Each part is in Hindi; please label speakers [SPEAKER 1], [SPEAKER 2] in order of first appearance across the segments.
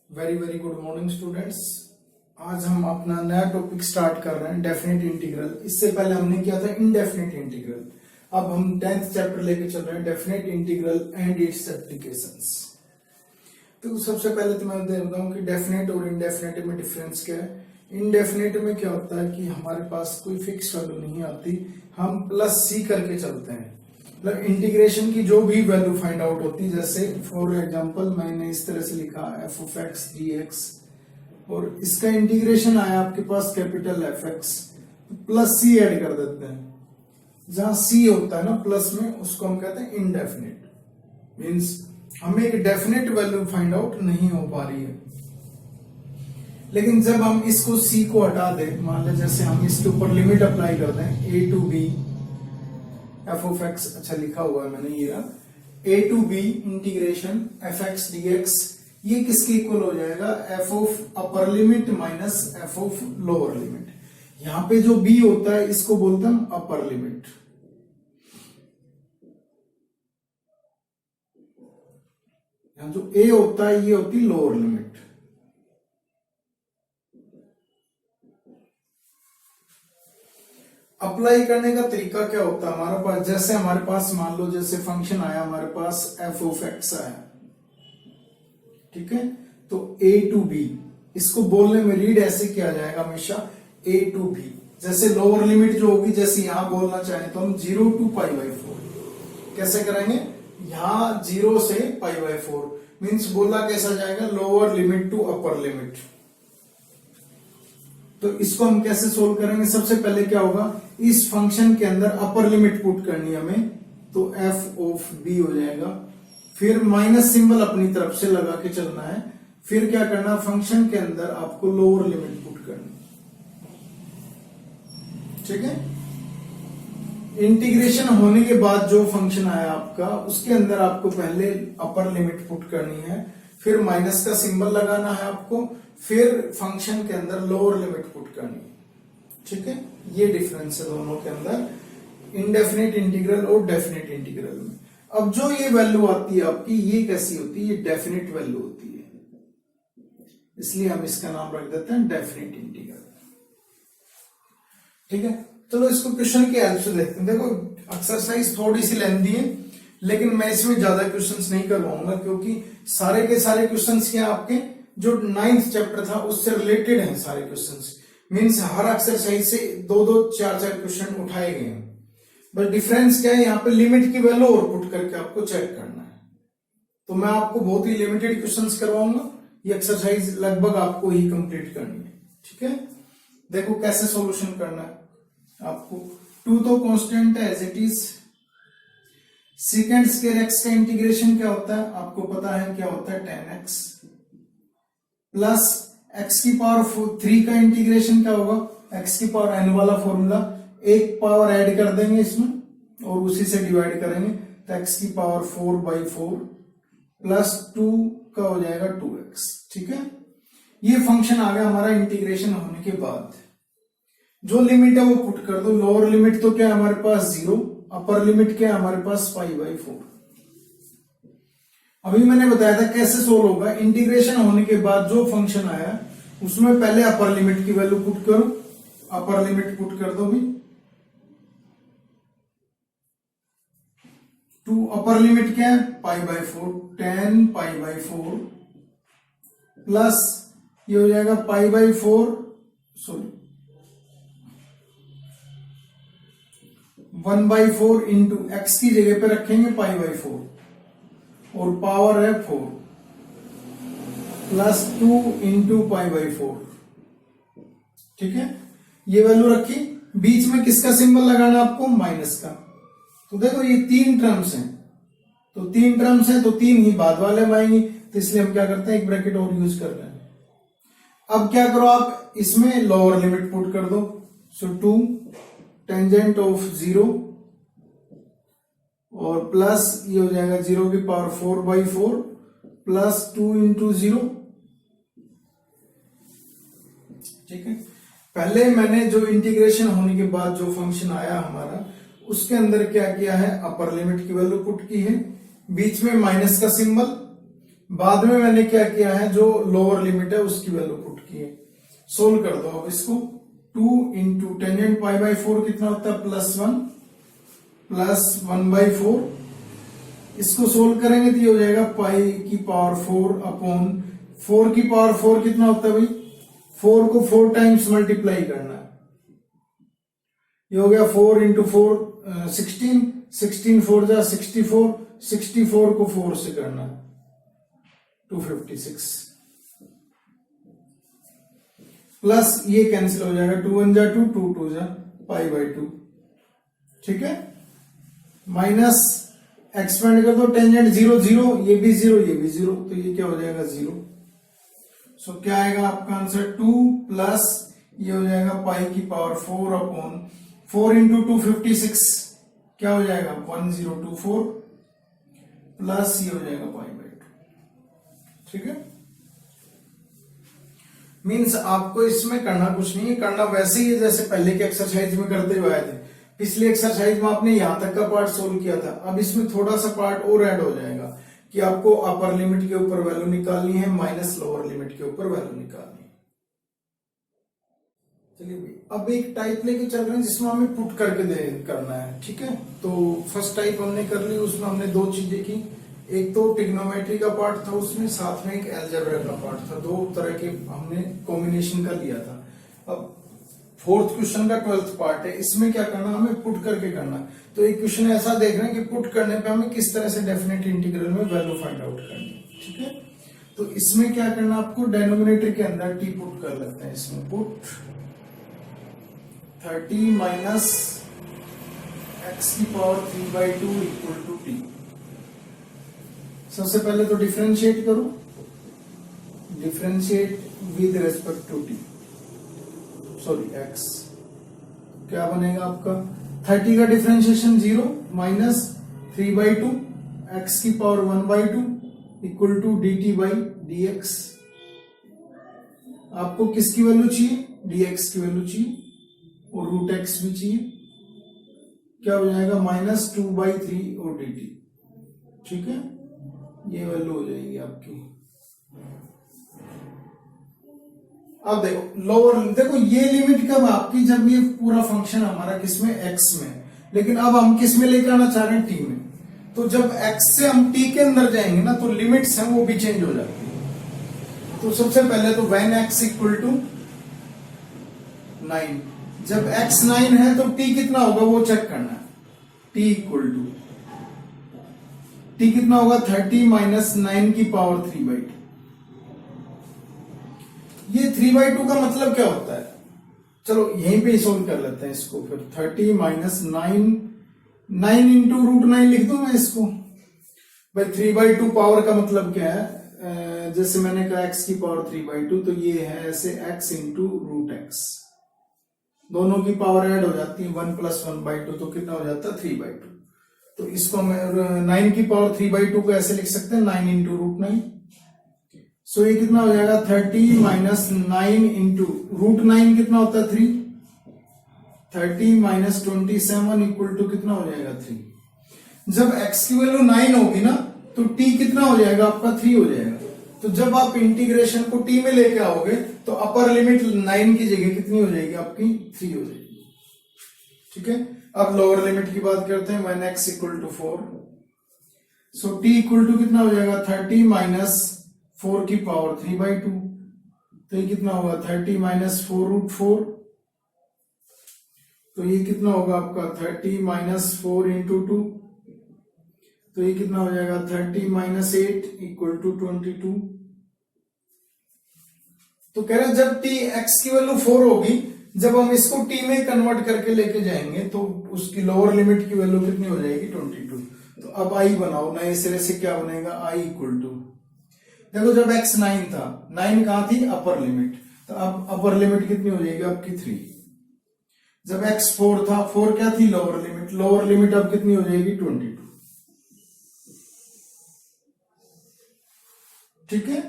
[SPEAKER 1] Very very good morning students. आज हम अपना नया टॉपिक स्टार्ट कर रहे हैं, डेफिनेट इंटीग्रल। इससे पहले हमने किया था इनडेफिनेट इंटीग्रल। अब हम 10th चैप्टर लेके चल रहे हैं, definite integral and it's applications. तो सबसे पहले तो मैं बताता हूँ कि डेफिनेट और इनडेफिनेट में डिफरेंस क्या है। इनडेफिनेट में क्या होता है कि हमारे पास कोई फिक्स वैल्यू नहीं आती, हम प्लस सी करके चलते हैं। मतलब इंटीग्रेशन की जो भी वैल्यू फाइंड आउट होती है, जैसे फॉर एग्जांपल मैंने इस तरह से लिखा F of x d x और इसका इंटीग्रेशन आया आपके पास कैपिटल एफ एक्स, तो प्लस सी ऐड कर देते हैं। जहां सी होता है ना प्लस में, उसको हम कहते हैं इनडेफिनेट। मीन्स हमें एक डेफिनेट वैल्यू फाइंड आउट नहीं हो पा रही है। लेकिन जब हम इसको सी को हटा दें, मान लें जैसे हम इसके ऊपर लिमिट अप्लाई कर दें a to b f of x, अच्छा लिखा हुआ है मैंने ये a to b integration f x d x, ये किसके इक्वल हो जाएगा? F of upper limit minus f of lower limit. यहां पे जो बी होता है इसको बोलते हैं हम अपर लिमिट, यहां जो ए होता है ये होती लोअर लिमिट। अप्लाई करने का तरीका क्या होता है हमारे पास? जैसे हमारे पास मान लो जैसे फंक्शन आया हमारे पास एफ ऑफ एक्स आया, ठीक है, तो ए टू बी, इसको बोलने में रीड ऐसे किया जाएगा हमेशा ए टू बी। जैसे लोअर लिमिट जो होगी, जैसे यहां बोलना चाहें तो हम 0 टू पाई बाई 4 कैसे करेंगे? यहां 0 से पाई बाई 4 मीन्स बोला कैसा जाएगा? Lower limit to upper limit. तो इसको हम कैसे सोल्व करेंगे? सबसे पहले क्या होगा, इस फंक्शन के अंदर अपर लिमिट पुट करनी है हमें, तो एफ ऑफ बी हो जाएगा। फिर माइनस सिंबल अपनी तरफ से लगा के चलना है। फिर क्या करना, फंक्शन के अंदर आपको लोअर लिमिट पुट करनी, ठीक है। इंटीग्रेशन होने के बाद जो फंक्शन आया आपका, उसके अंदर आपको पहले अपर लिमिट पुट करनी है, फिर माइनस का सिंबल लगाना है आपको, फिर फंक्शन के अंदर लोअर लिमिट पुट करनी है, ठीक है। ये डिफरेंस है दोनों के अंदर, इनडेफिनेट इंटीग्रल और डेफिनेट इंटीग्रल में। अब जो ये वैल्यू आती है आपकी, ये कैसी होती है? ये डेफिनेट वैल्यू होती है, इसलिए हम इसका नाम रख देते हैं डेफिनेट इंटीग्रल, ठीक है। चलो इसको क्वेश्चन की हेल्प से देखते हैं। देखो एक्सरसाइज थोड़ी सी लेंथी है, लेकिन मैं इसमें ज्यादा क्वेश्चंस नहीं करवाऊंगा, क्योंकि सारे के सारे क्वेश्चंस क्या आपके जो 9th चैप्टर था उससे रिलेटेड हैं सारे क्वेश्चंस। मीन्स हर एक्सरसाइज से 2-2, 4-4 क्वेश्चन उठाए गए हैं। बट डिफरेंस क्या है, यहाँ पे लिमिट की वैल्यू और पुट करके आपको चेक करना है। तो मैं आपको बहुत ही लिमिटेड क्वेश्चंस करवाऊंगा, ये एक्सरसाइज लगभग आपको ही कंप्लीट करनी है, ठीक है। देखो कैसे सॉल्यूशन करना है आपको। 2 तो कांस्टेंट है as it is. Second square x का इंटीग्रेशन क्या होता है आपको पता है, क्या होता है? 10x प्लस एक्स की पावर 3 का इंटीग्रेशन क्या होगा? एक्स की पावर n वाला फॉर्मूला, एक पावर ऐड कर देंगे इसमें और उसी से डिवाइड करेंगे, तो एक्स की पावर 4/4 प्लस 2 का हो जाएगा 2x, ठीक है। ये फंक्शन आ गया हमारा इंटीग्रेशन होने के बाद। जो लिमिट है वो पुट कर दो। लोअर लिमिट तो क्या है हमारे पास 0, अपर लिमिट क्या है हमारे पास पाई/4। अभी मैंने बताया था कैसे सोल्व होगा। इंटीग्रेशन होने के बाद जो फंक्शन आया उसमें पहले अपर लिमिट की वैल्यू पुट करो, अपर लिमिट पुट कर दो भी। टू अपर लिमिट क्या है? पाई/4, 10 पाई/4 प्लस ये हो जाएगा पाई/4, सॉरी 1/4 इंटू एक्स की जगह पे रखेंगे पाई/4 और पावर है 4 प्लस 2 इंटू पाई/4, ठीक है। ये वैल्यू रखी, बीच में किसका सिंबल लगाना आपको? माइनस का। तो देखो ये 3 टर्म्स हैं, तो 3 टर्म्स हैं तो 3 ही बाद वाले में आएंगी, तो इसलिए हम क्या करते हैं, एक ब्रैकेट और यूज कर रहे हैं। अब क्या करो, आप इसमें लोअर लिमिट पुट कर दो। सो 2 टेंजेंट ऑफ 0 और प्लस ये हो जाएगा 0 की पावर 4/4 प्लस 2 इंटू 0, ठीक है। पहले मैंने जो इंटीग्रेशन होने के बाद जो फंक्शन आया हमारा, उसके अंदर क्या किया है, अपर लिमिट की वैल्यू पुट की है, बीच में माइनस का सिंबल, बाद में मैंने क्या किया है, जो लोअर लिमिट है उसकी वैल्यू पुट की है। सोल्व कर दो अब इसको। 2 इंटू टेंजेंट पाई बाई 4 कितना होता है, +1 प्लस 1/4। इसको सोल्व करेंगे तो ये हो जाएगा पाई की पावर 4 अपॉन 4 की पावर 4 कितना होता है भाई, 4 को 4 टाइम्स मल्टीप्लाई करना है। ये हो गया 4 इंटू 4 16, 16 4 जा 64, 64 को 4 से करना है 256, प्लस ये कैंसिल हो जाएगा, 2 1 जा 2, 2 2 जा पाई बाई 2। ठीक है, माइनस एक्सपेंड कर दो, टेंजेंट 0 0, ये भी 0 ये भी 0, तो ये क्या हो जाएगा 0। सो क्या आएगा आपका आंसर, 2 प्लस ये हो जाएगा पाई की पावर 4 अपॉन 4 इंटू 256 क्या हो जाएगा 1024, प्लस ये हो जाएगा पाई बाई 2। ठीक है, मीन्स आपको इसमें करना कुछ नहीं है, करना वैसे ही है जैसे पहले के एक्सरसाइज में करते हुए आए थे। पिछली एक्सरसाइज में आपने यहां तक का पार्ट सोल्व किया था, अब इसमें थोड़ा सा पार्ट और ऐड हो जाएगा कि आपको अपर लिमिट के ऊपर वैल्यू निकालनी है, माइनस लोअर लिमिट के ऊपर वैल्यू निकालनी है। चलिए भाई, अब एक टाइप लेके चल रहे हैं जिसमें हमें पुट करके करना है। ठीक है, तो फर्स्ट टाइप हमने कर ली, उसमें हमने दो चीजें की, एक तो ट्रिग्नोमेट्री का पार्ट था, उसमें साथ में एक अलजेब्रा का पार्ट था, दो तरह के हमने कॉम्बिनेशन का लिया था। अब फोर्थ क्वेश्चन का 12th पार्ट है, इसमें क्या करना, हमें पुट करके करना। तो एक क्वेश्चन ऐसा देख रहे हैं कि पुट करने पे हमें किस तरह से डेफिनेट इंटीग्रल में वैल्यू फाइंड आउट करनी है। ठीक है, तो इसमें क्या करना, आपको डेनोमिनेटर के अंदर टी पुट कर लेते हैं। इसमें पुट 30 माइनस एक्स की पावर 3/2 इक्वल टू टी। सबसे पहले तो डिफरेंशिएट करो, differentiate with respect to t, sorry x. क्या बनेगा आपका, 30 का डिफरेंशिएशन 0 माइनस 3/2 एक्स की power 1/2 equal to dt by dx। आपको किसकी वैल्यू चाहिए, dx की वैल्यू चाहिए और रूट एक्स भी चाहिए। क्या हो जाएगा, -2/3 और dt। ठीक है, ये वैल्यू हो जाएगी आपकी। अब देखो लोअर, देखो ये लिमिट कब आपकी, जब ये पूरा फंक्शन हमारा किसमें, x में, लेकिन अब हम किस में लेकर आना चाह रहे हैं, t में। तो जब x से हम t के अंदर जाएंगे ना, तो लिमिट्स हैं वो भी चेंज हो जाती है। तो सबसे पहले तो when x इक्वल टू 9, जब x 9 है तो t कितना होगा वो चेक करना है। t इक्वल टू t कितना होगा, 30 माइनस 9 की पावर 3/2। ये 3/2 का मतलब क्या होता है, चलो यहीं पे सोल्व कर लेते हैं इसको। फिर 30 माइनस 9 इंटू रूट 9 लिख दूं मैं इसको। भाई 3/2 पावर का मतलब क्या है, जैसे मैंने कहा x की पावर 3/2, तो ये है ऐसे x इंटू रूट एक्स, दोनों की पावर ऐड हो जाती है, 1 प्लस 1/2, तो कितना हो जाता है 3/2। तो इसको मैं 9 की पावर 3/2 को ऐसे लिख सकते हैं 9 इंटू रूट 9। सो ये कितना हो जाएगा, 30 माइनस 9 इंटू रूट 9 कितना होता है 3, 30 माइनस 27 इक्वल टू कितना हो जाएगा 3। जब x की वैल्यू 9 होगी ना, तो t कितना हो जाएगा आपका 3 हो जाएगा। तो जब आप इंटीग्रेशन को t में लेके आओगे तो अपर लिमिट 9 की जगह कितनी हो जाएगी आपकी, 3 हो जाएगी। ठीक है, अब लोअर लिमिट की बात करते हैं, when x equal to 4, so t equal to कितना हो जाएगा, 30 माइनस 4 की पावर 3/2, तो ये कितना होगा 30 माइनस 4 रूट 4, तो ये कितना होगा आपका 30 माइनस 4 इंटू 2, तो ये कितना हो जाएगा 30 माइनस 8 इक्वल टू 22। तो कह रहे हैं जब t x की वैल्यू 4 होगी, जब हम इसको t में कन्वर्ट करके लेके जाएंगे तो उसकी लोअर लिमिट की वैल्यू कितनी हो जाएगी 22। तो अब i बनाओ, नए सिरे से क्या बनेगा, i इक्वल टू, देखो जब x 9 था, 9 कहां थी, अपर लिमिट, तो अब अपर लिमिट कितनी हो जाएगी आपकी 3। जब x 4 था, 4 क्या थी, लोअर लिमिट, लोअर लिमिट अब कितनी हो जाएगी 22। ठीक है,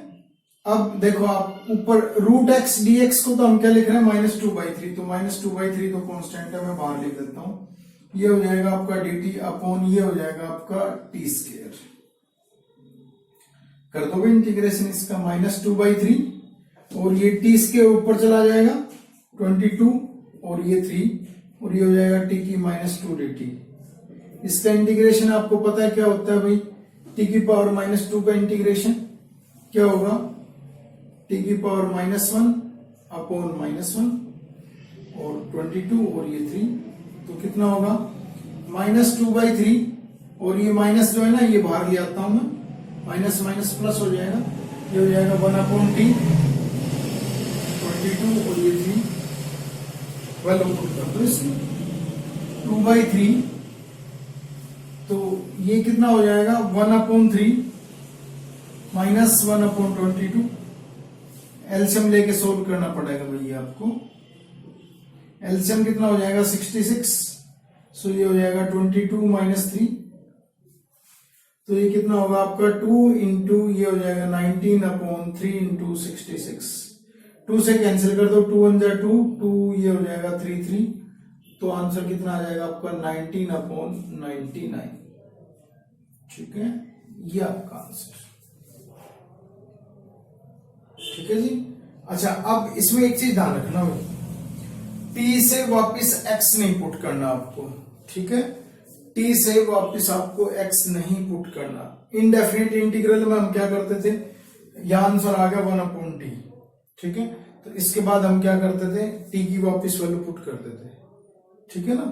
[SPEAKER 1] अब देखो आप ऊपर रूट एक्स dx को तो हम क्या लिख रहे हैं, -2/3, तो -2/3 तो कांस्टेंट है, मैं बाहर लिख देता हूं। ये हो जाएगा आपका dt अपॉन ये हो जाएगा आपका t स्क्वायर। कर दोगे इंटीग्रेशन इसका, -2/3 और ये t इसके ऊपर चला जाएगा 22 और ये 3 और ये हो जाएगा t की -2 dt। इसका इंटीग्रेशन आपको पता है क्या होता है भाई, t की पावर -2 का इंटीग्रेशन क्या होगा, t की पावर -1 अपॉन -1 और 22 और ये 3, तो कितना होगा -2/3 और ये माइनस जो है ना ये बाहर ले आता हूं मैं, माइनस माइनस प्लस हो जाएगा, ये हो जाएगा 1/t 22 और ये 3 12 कर दो इसमें 2/3, तो ये कितना हो जाएगा 1/3 माइनस 1/22। एलसीएम लेके सोल्व करना पड़ेगा भैया आपको। एलसीएम कितना हो जाएगा 66, सो ये हो जाएगा 22 - 3, तो ये कितना होगा आपका 2 इंटू ये हो जाएगा 19/3 इंटू 66, 2 से कैंसिल कर दो, 2 1 जा 2, 2 ये हो जाएगा 3 3, तो आंसर कितना आ जाएगा आपका 19/99। ठीक है, ये आपका आंसर। ठीक है जी। अच्छा, अब इसमें एक चीज ध्यान रखना भाई, t से वापस x नहीं पुट करना आपको। ठीक है, t से वापस आपको x नहीं पुट करना। इनडेफिनिट इंटीग्रल में हम क्या करते थे, यह आंसर आ गया 1/t। ठीक है, तो इसके बाद हम क्या करते थे, t की वापस वैल्यू पुट करते थे। ठीक है ना,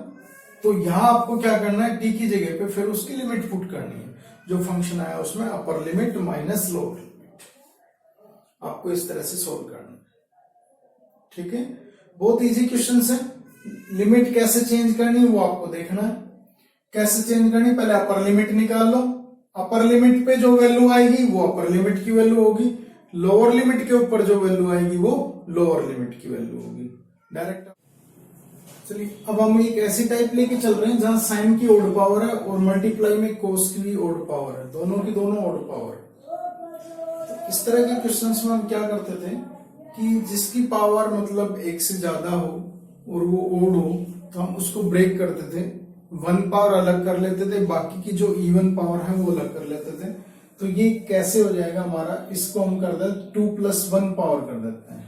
[SPEAKER 1] तो यहां आपको क्या करना है, t की जगह पे फिर उसकी लिमिट पुट करनी है, जो फंक्शन आया उसमें अपर लिमिट माइनस लोअर लिमिट, आपको इस तरह से सोल्व करना है। ठीक है, बहुत इजी क्वेश्चन है। लिमिट कैसे चेंज करनी है वो आपको देखना है। कैसे चेंज करनी, पहले अपर लिमिट निकाल लो, अपर लिमिट पे जो वैल्यू आएगी वो अपर लिमिट की वैल्यू होगी, लोअर लिमिट के ऊपर जो वैल्यू आएगी वो लोअर लिमिट की वैल्यू होगी डायरेक्ट। चलिए, अब हम एक ऐसी टाइप लेके चल रहे हैं जहां साइन की ओड पावर है और मल्टीप्लाई में कोस की भी ओड पावर है, दोनों की दोनों ओड पावर है। तो इस तरह के क्वेश्चंस में हम क्या करते थे कि जिसकी पावर मतलब 1 से ज्यादा हो और वो ओड हो तो हम उसको ब्रेक करते थे, 1 पावर अलग कर लेते थे, बाकी की जो इवन पावर है वो अलग कर लेते थे। तो ये कैसे हो जाएगा हमारा, इसको हम कर देते 2 + 1 पावर कर देते हैं।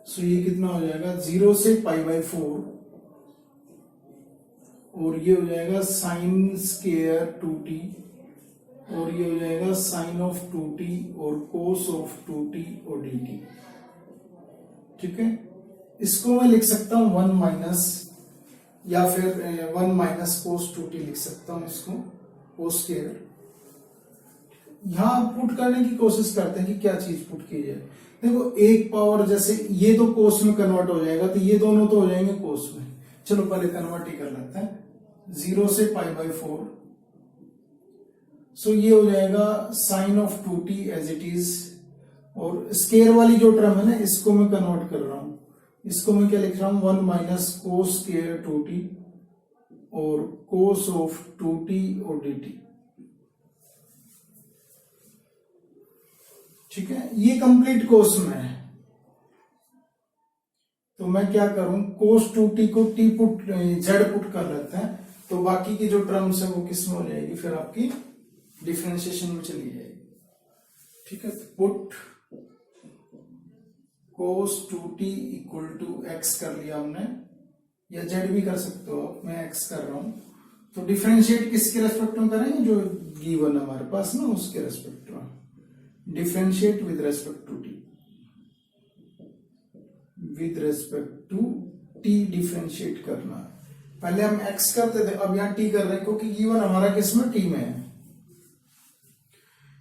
[SPEAKER 1] सो ये कितना हो जाएगा 0 से π/4 और ये हो जाएगा sin स्क्वायर 2t और ये हो जाएगा sin ऑफ 2t और cos ऑफ 2t और dt। ठीक है, इसको मैं लिख सकता हूं 1 माइनस या फिर 1 माइनस cos 2t लिख सकता हूं इसको, cos स्क्वायर। यहां पुट करने की कोशिश करते हैं कि क्या चीज पुट की जाए। देखो, एक पावर जैसे ये तो कोस में कन्वर्ट हो जाएगा, तो ये दोनों तो हो जाएंगे कोस में। चलो पहले कन्वर्ट ही कर लेते हैं, 0 से π/4, सो ये हो जाएगा sin of 2t as it is, और स्केयर वाली जो टर्म है ना इसको मैं कन्वर्ट कर रहा हूं, इसको मैं क्या लिख रहा हूं 1 माइनस कोस स्क्वायर 2t और कोस ऑफ 2t और dt। ठीक है, ये कंप्लीट कोस में है, तो मैं क्या करूं कोस 2t को t पुट z पुट कर लेते हैं, तो बाकी की जो टर्म्स है वो किस में हो जाएगी, फिर आपकी डिफरेंशिएशन में चली जाएगी। ठीक है, put cos 2t equal to x कर लिया हमने, या z भी कर सकते हो आप, मैं x कर रहा हूं। तो डिफरेंशिएट किसके रेस्पेक्ट में करेंगे, जो गिवन हमारे पास ना उसके रेस्पेक्ट में, differentiate with respect to t, with respect to t differentiate करना। पहले हम x करते थे, अब यहां t कर रहे हैं क्योंकि गिवन हमारा किस में t में है।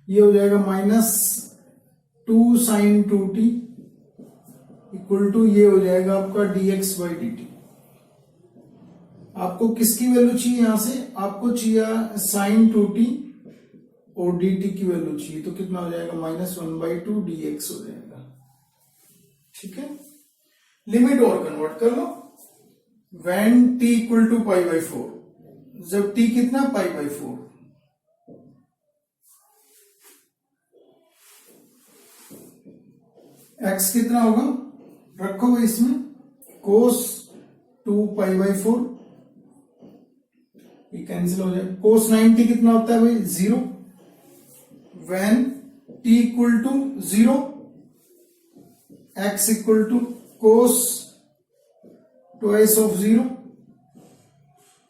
[SPEAKER 1] ये हो जाएगा -2 sin 2t इक्वल टू ये हो जाएगा आपका dx/dt। आपको किसकी वैल्यू चाहिए, यहां से आपको चाहिए sin 2t और dt की वैल्यू चाहिए, तो कितना हो जाएगा -1/2 dx हो जाएगा। ठीक है, लिमिट और कन्वर्ट कर लो, when t इक्वल टू π/4, जब t कितना π/4, x कितना होगा, रखोगे इसमें cos 2 π/4, ये कैंसिल हो जाए। cos 90 कितना होता है भाई 0, when t equal to 0, x equal to cos twice of 0,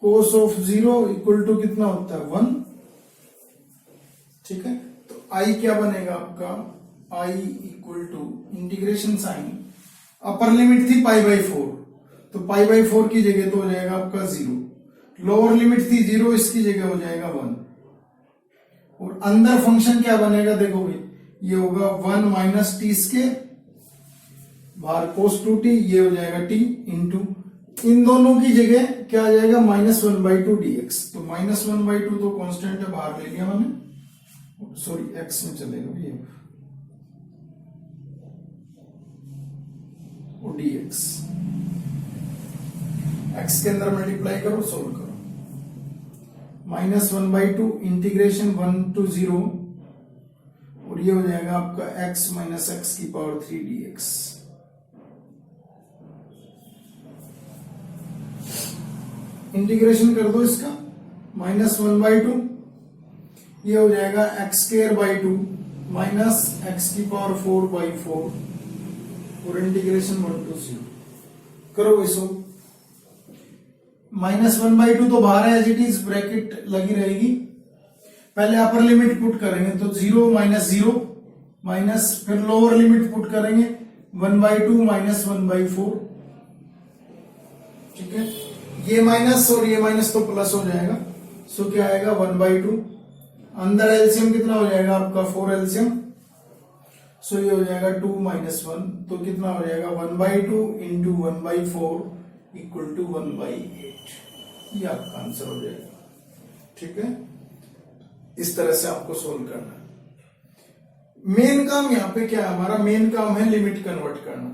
[SPEAKER 1] cos of 0 equal to कितना होता है 1। ठीक है, तो i क्या बनेगा आपका, i equal to integration sine, upper limit थी पाई बाई 4, तो पाई बाई 4 की जगह तो हो जाएगा आपका 0, लोअर लिमिट थी 0, इसकी जगह हो जाएगा 1, और अंदर फंक्शन क्या बनेगा देखो भाई, ये होगा 1 माइनस टी स्केयर बाहर कोस 2t, ये हो जाएगा t इंटू इन दोनों की जगह क्या आ जाएगा -1/2 dx, तो -1/2 तो कांस्टेंट है, बाहर ले लिया मैंने, सॉरी x में चलेगा ये और dx, x के अंदर मल्टीप्लाई करो, सोल्व करो, -1/2 इंटीग्रेशन 1 to 0, और ये हो जाएगा आपका x माइनस एक्स की पावर 3 dx। इंटीग्रेशन कर दो इसका, -1/2, ये हो जाएगा x²/2 माइनस एक्स की पावर 4/4, और इंटीग्रेशन 1 to 0 करो इसको। -1/2 तो बाहर है, एज इट इज ब्रैकेट लगी रहेगी, पहले अपर लिमिट पुट करेंगे तो 0 माइनस 0 माइनस, फिर लोअर लिमिट पुट करेंगे 1/2 माइनस 1/4। ठीक है, ये माइनस और ये माइनस तो प्लस हो जाएगा, सो क्या आएगा 1/2, अंदर एलसीएम कितना हो जाएगा आपका 4 एलसीएम, सो ये हो जाएगा 2 माइनस 1, तो कितना हो जाएगा 1/2 इंटू 1/4 इक्वल टू 1/8, ये आपका आंसर हो जाएगा। ठीक है, इस तरह से आपको सोल्व करना है। मेन काम यहाँ पे क्या है, हमारा मेन काम है लिमिट कन्वर्ट करना।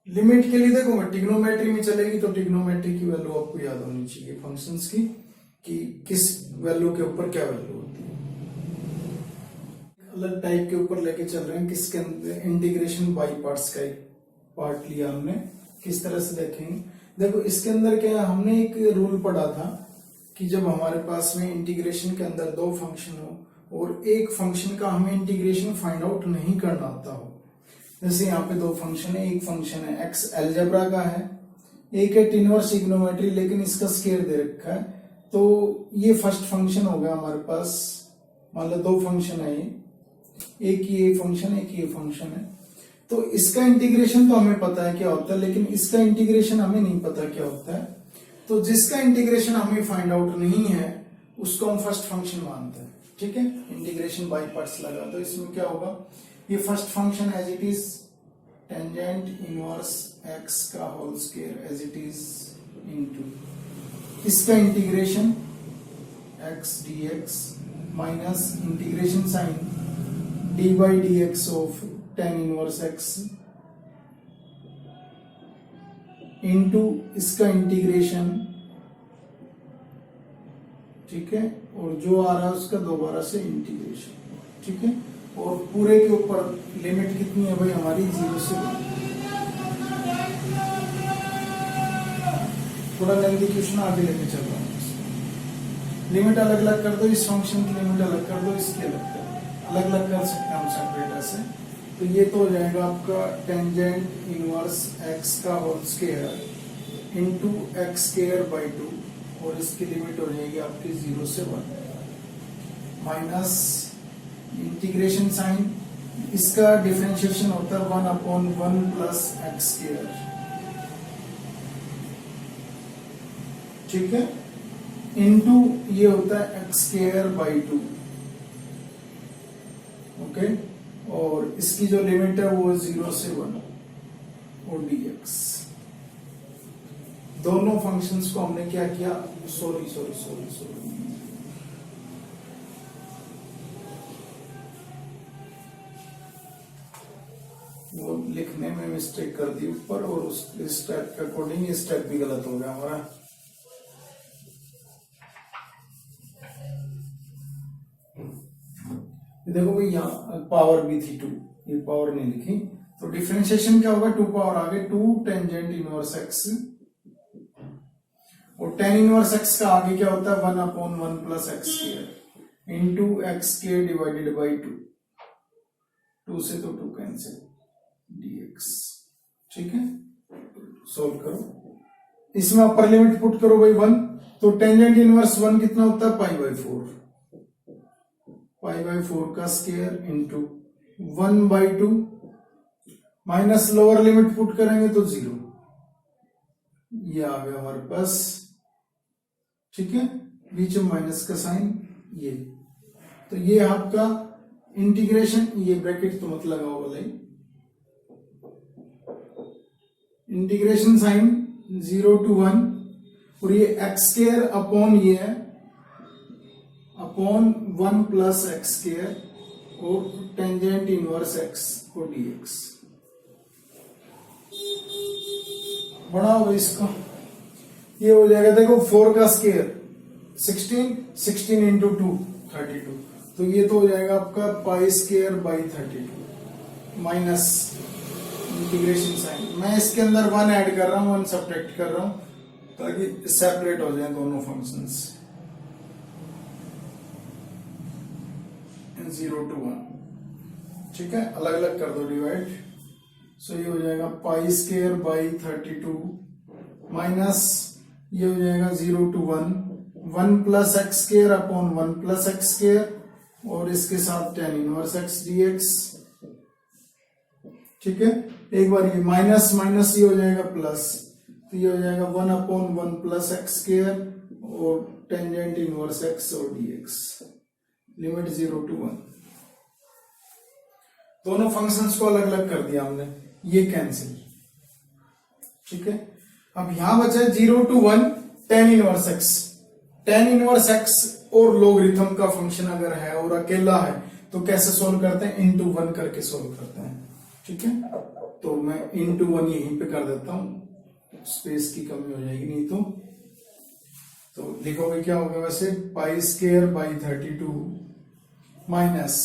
[SPEAKER 1] लिमिट के लिए देखो मैं ट्रिग्नोमेट्री में चलेगी तो ट्रिग्नोमेट्री की वैल्यू आपको याद होनी चाहिए फंक्शंस की, कि किस वैल्यू के ऊपर क्या वैल्यू होती है। अलग टाइप के ऊपर लेके चल रहे हैं, किसके अंदर इंटीग्रेशन बाई पार्ट्स का एक पार्ट लिया हमने, किस तरह से देखेंगे। देखो इसके अंदर क्या है, हमने एक रूल पढ़ा था कि जब हमारे पास में इंटीग्रेशन के अंदर दो फंक्शन हो और एक फंक्शन का हमें इंटीग्रेशन फाइंड आउट नहीं करना आता हो, जैसे यहाँ पे दो फंक्शन है, एक फंक्शन है एक्स अलजेब्रा का है, एक है इनवर्स ट्रिग्नोमेट्री, लेकिन इसका स्केयर दे रखा है, तो ये फर्स्ट फंक्शन हो गया हमारे पास। मान लो दो फंक्शन है, ये एक ये फंक्शन है, एक ये फंक्शन है, तो इसका इंटीग्रेशन तो हमें पता है क्या होता है, लेकिन इसका इंटीग्रेशन हमें नहीं पता क्या होता है। तो जिसका इंटीग्रेशन हमें फाइंड आउट नहीं है उसको हम फर्स्ट फंक्शन मानते हैं। ठीक है, इंटीग्रेशन बाय पार्ट्स लगा, तो इसमें क्या होगा, ये first function as it is tangent inverse x का whole square as it is into इसका integration x dx minus integration sine dy dx of tan inverse x into इसका इंटीग्रेशन। ठीक है, और जो आ रहा है उसका दोबारा से इंटीग्रेशन। ठीक है, और पूरे के ऊपर लिमिट कितनी है भाई हमारी 0 से 1। थोड़ा लेंथी क्वेश्चन आगे लेके चल रहा हूँ। लिमिट अलग अलग कर दो, इस फंक्शन की लिमिट अलग कर दो, इसकी अलग कर दो, अलग अलग कर सकते हैं हम सेपरेट ऐसे। तो ये तो हो जाएगा आपका टेंजेंट इनवर्स एक्स का whole square into x square by 2, और इसकी लिमिट हो जाएगी आपकी 0 से 1 माइनस इंटीग्रेशन साइन, इसका डिफरेंशिएशन होता है 1/1 प्लस एक्स स्क्वायर। ठीक है, इनटू ये होता है एक्स स्क्वायर बाई 2। ओके, और इसकी जो लिमिट है वो 0 से 1 और dx। दोनों फंक्शंस को हमने क्या किया, सॉरी वो लिखने में मिस्टेक कर दी ऊपर, और उस स्टेप के अकॉर्डिंग ये स्टेप भी गलत हो गया हमारा। देखो भाई यहाँ पावर भी थी 2, ये पावर नहीं लिखी, तो डिफरेंशिएशन क्या होगा, 2 पावर आ गए 2 टेंजेंट इनवर्स एक्स, और tan इनवर्स एक्स का आगे क्या होता है 1/1 plus x square into x square divided by 2। 2 से तो 2 कैंसिल, dx। ठीक है, सोल्व करो। इसमें अपर लिमिट पुट करो भाई 1, तो टेंजेंट इनवर्स 1 कितना होता है, π/4, π/4 का square into 1/2 minus lower limit put करेंगे तो 0, ये आ गया हमारे पास। ठीक है, बीच में माइनस का साइन, ये तो ये आपका इंटीग्रेशन, ये ब्रैकेट तो मत लगाओ वाले, इंटीग्रेशन साइन 0 to 1, और ये एक्स स्क्वायर अपॉन ये है अपॉन 1 प्लस एक्स स्क्वायर और टेंजेंट इनवर्स एक्स और dx। बढ़ाओ इसको, ये हो जाएगा, देखो 4 का स्क्वायर 16 इंटू 2 32, तो ये तो हो जाएगा आपका π²/32 माइनस इंटीग्रेशन साइन। मैं इसके अंदर 1 ऐड कर रहा हूं, 1 सब्ट्रैक्ट कर रहा हूं ताकि सेपरेट हो जाए दोनों फंक्शंस। 0 to 1, ठीक है, अलग अलग कर दो डिवाइड। सो ये हो जाएगा π²/32 माइनस ये हो जाएगा 0 to 1 plus x square upon 1 plus x square और इसके साथ tan इनवर्स x dx। ठीक है, एक बार ये माइनस माइनस ये हो जाएगा प्लस, तो ये हो जाएगा 1 अपॉन 1 प्लस एक्स स्क्वायर और टेंजेंट इनवर्स x और dx। लिमिट 0 to 1, दोनों फंक्शंस को अलग अलग कर दिया हमने, ये कैंसिल। ठीक है, अब यहां बचा 0 to 1 tan inverse x। tan inverse x और लोगरिथम का फंक्शन अगर है और अकेला है तो कैसे सोल्व करते हैं, इनटू 1 करके सोल्व करते हैं। ठीक है, तो मैं इनटू 1 यहीं पे कर देता हूं, स्पेस की कमी हो जाएगी नहीं तो लिखोगे क्या होगा वैसे, π²/32 minus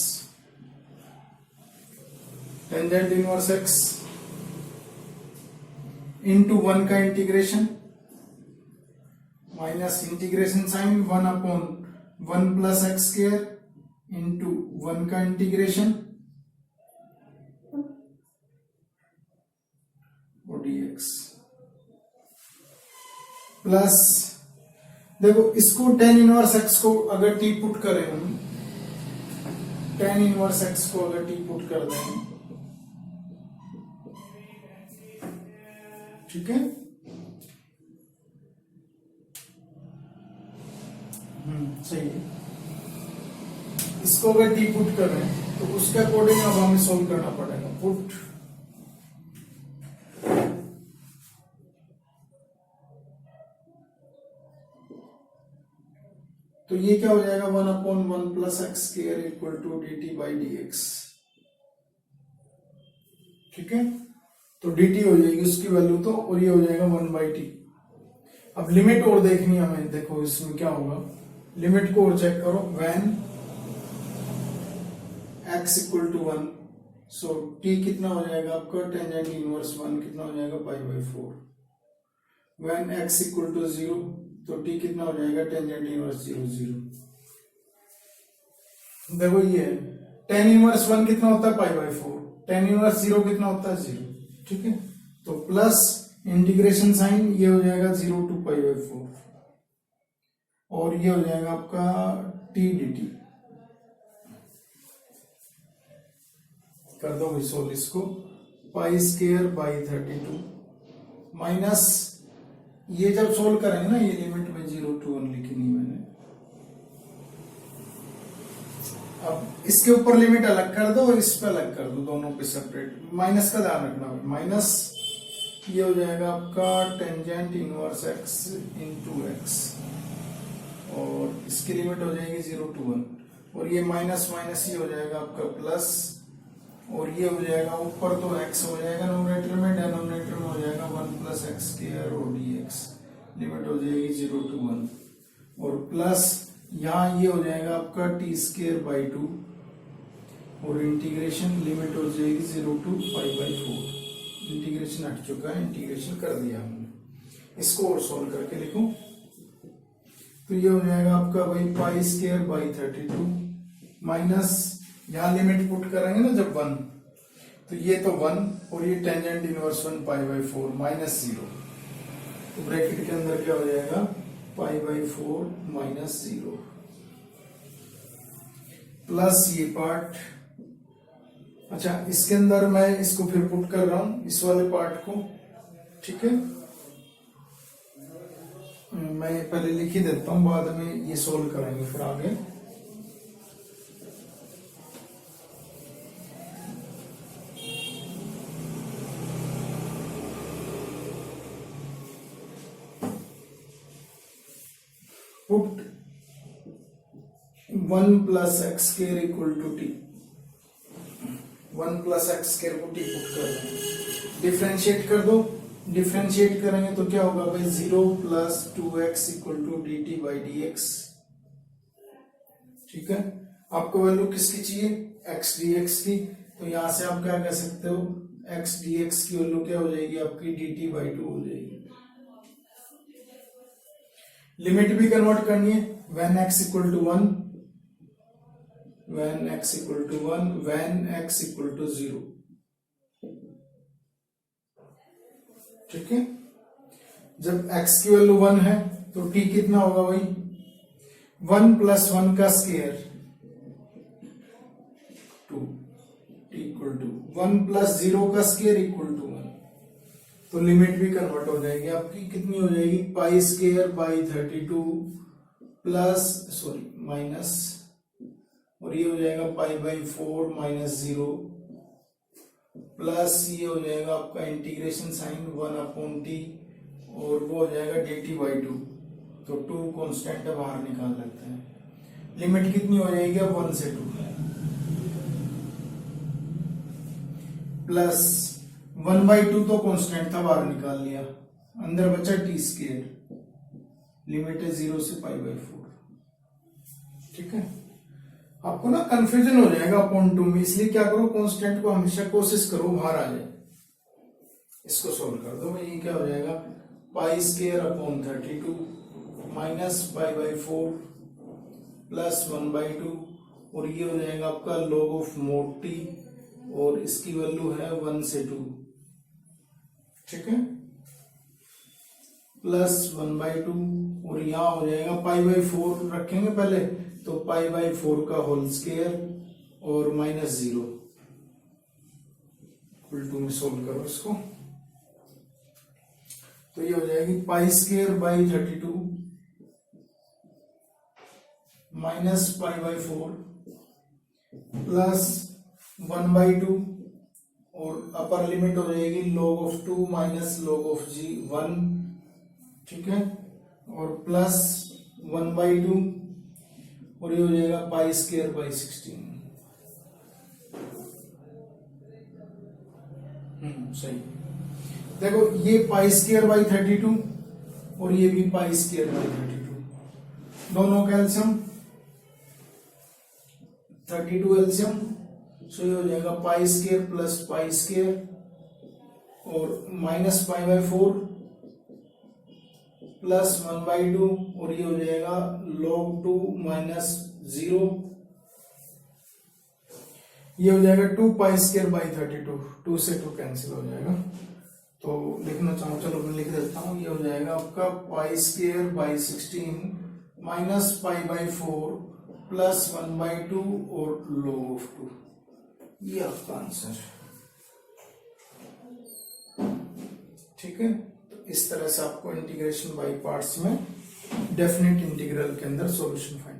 [SPEAKER 1] tangent inverse x into 1 का integration minus integration sine 1 upon 1 plus x square into 1 का इंटीग्रेशन और dx प्लस, देखो इसको tan इनवर्स x को अगर t पुट करें हम, tan इनवर्स x को अगर t पुट कर दें, ठीक है, सही है, इसको अगर टी पुट कर रहे हैं तो उसके अकॉर्डिंग अब हमें सोल्व करना पड़ेगा। पुट तो ये क्या हो जाएगा, 1 upon 1 plus x square equal to dt/dx। ठीक है, तो dt हो जाएगी उसकी वैल्यू तो, और ये हो जाएगा 1/t। अब लिमिट और देखनी है हमें, देखो इसमें क्या होगा, लिमिट को और चेक करो, when x equal to 1, so t कितना हो जाएगा आपका, टेंजेंट इनवर्स 1 कितना हो जाएगा, π/4। व्हेन x इक्वल टू 0, तो t कितना हो जाएगा, टेंजेंट इनवर्स 0 0। देखो ये tan इनवर्स 1 कितना होता है, π/4, tan इनवर्स 0 कितना होता है, 0। ठीक है, तो प्लस इंटीग्रेशन साइन, ये हो जाएगा 0 to π/4 और ये हो जाएगा आपका t dt। कर दो भाई सोल्व इसको, π²/32 माइनस, ये जब सोल्व करेंगे ना, ये लिमिट में 0 to 1 लिखी नहीं मैंने, अब इसके ऊपर लिमिट अलग कर दो और इस पे अलग कर दो, दोनों पे सेपरेट। माइनस का ध्यान रखना, माइनस ये हो जाएगा आपका tangent inverse x into x और इसकी लिमिट हो जाएगी 0 to 1 और ये माइनस माइनस ये हो जाएगा आपका प्लस और ये हो जाएगा ऊपर तो x हो जाएगा नोमिनेटर में, डिनोमिनेटर में हो जाएगा 1 प्लस एक्स स्क्वायर और dx। लिमिट हो जाएगी 0 to 1 और प्लस यहाँ ये हो जाएगा आपका t²/2 और इंटीग्रेशन लिमिट हो जाएगी 0 to π/4। इंटीग्रेशन हट चुका है, इंटीग्रेशन कर दिया हमने। इसको और सोल्व करके लिखो तो ये हो जाएगा आपका भाई π²/32 माइनस, यहाँ लिमिट पुट करेंगे ना जब 1, तो ये तो 1 और ये tangent inverse 1 pi by 4 minus 0, तो ब्रैकेट के अंदर क्या हो जाएगा पाई बाई 4 माइनस 0 प्लस ये पार्ट। अच्छा, इसके अंदर मैं इसको फिर पुट कर रहा हूं इस वाले पार्ट को, ठीक है। मैं पहले लिख ही देता हूं, बाद में ये सोल्व करेंगे फिर आगे। Put 1 plus x square equal to t, 1 plus x square को टी पुट कर दें, डिफ्रेंशिएट कर दो। डिफ्रेंशिएट करेंगे तो क्या होगा भाई 0 plus 2x equal to d t by d x, ठीक है। आपको वैल्यू किसकी चाहिए x dx की, तो यहां से आप क्या कह सकते हो x dx की वैल्यू क्या हो जाएगी आपकी dt बाई 2 हो जाएगी। लिमिट भी कन्वर्ट करनी है, when x equal to 1, when x equal to 1, when x equal to 0, ठीक है। जब x की वैल्यू 1 है तो t कितना होगा भाई 1 प्लस 1 का square 2, t equal to 1 plus 0 का स्क्वायर इक्वल टू 1, तो लिमिट भी कन्वर्ट हो जाएगी आपकी, कितनी हो जाएगी pi square by 32 plus minus, और ये हो जाएगा पाई बाई 4 माइनस 0 प्लस ये हो जाएगा आपका इंटीग्रेशन साइन 1 अपॉन टी, और वो हो जाएगा dt बाई 2, तो 2 कांस्टेंट बाहर निकाल लेते हैं। लिमिट कितनी हो जाएगी अब 1 से 2 प्लस 1 बाई 2 तो कांस्टेंट था बाहर निकाल लिया, अंदर बचा टी स्क्वायर, लिमिट है 0 से पाई बाई 4, ठीक है। आपको ना कंफ्यूजन हो जाएगा अपॉन 2 में, इसलिए क्या करो कांस्टेंट को हमेशा कोशिश करो बाहर आ जाए। इसको सोल्व कर दो, ये क्या हो जाएगा pi square upon 32 minus pi by 4 plus 1 by 2, और ये हो जाएगा आपका log ऑफ मोड टी, और इसकी वैल्यू है 1 से 2, ठीक है, प्लस 1 बाई 2, और यहां हो जाएगा पाई बाई 4 रखेंगे पहले, तो पाई बाई 4 का होल स्क्वायर और माइनस 0 इक्वल टू में सोल्व करो इसको, तो ये हो जाएगी pi square by 32 minus pi by 4 plus 1 by 2, और अपर लिमिट हो जाएगी log of 2 minus log of g 1, ठीक है, और प्लस 1 बाई 2, और ये हो जाएगा पाई स्क्वायर बाई 16, सही। देखो ये पाई स्क्वायर बाई 32 और ये भी पाई स्क्वायर बाई 32, दोनों का एलसीएम 32 एलसीएम, सो ये हो जाएगा pi square plus pi square और minus pi by 4 plus 1 by 2, और ये हो जाएगा log 2 माइनस 0, ये हो जाएगा 2 पाई स्क्वायर बाई 32, 2 से 2 कैंसिल हो जाएगा, तो लिखना चाहूँ चलो मैं लिख देता हूँ, ये हो जाएगा आपका pi square by 16 minus pi by 4 plus 1 by 2 और log ऑफ 2, ये आपका आंसर, ठीक है। तो इस तरह से आपको इंटीग्रेशन बाय पार्ट्स में डेफिनेट इंटीग्रल के अंदर सॉल्यूशन फाइंड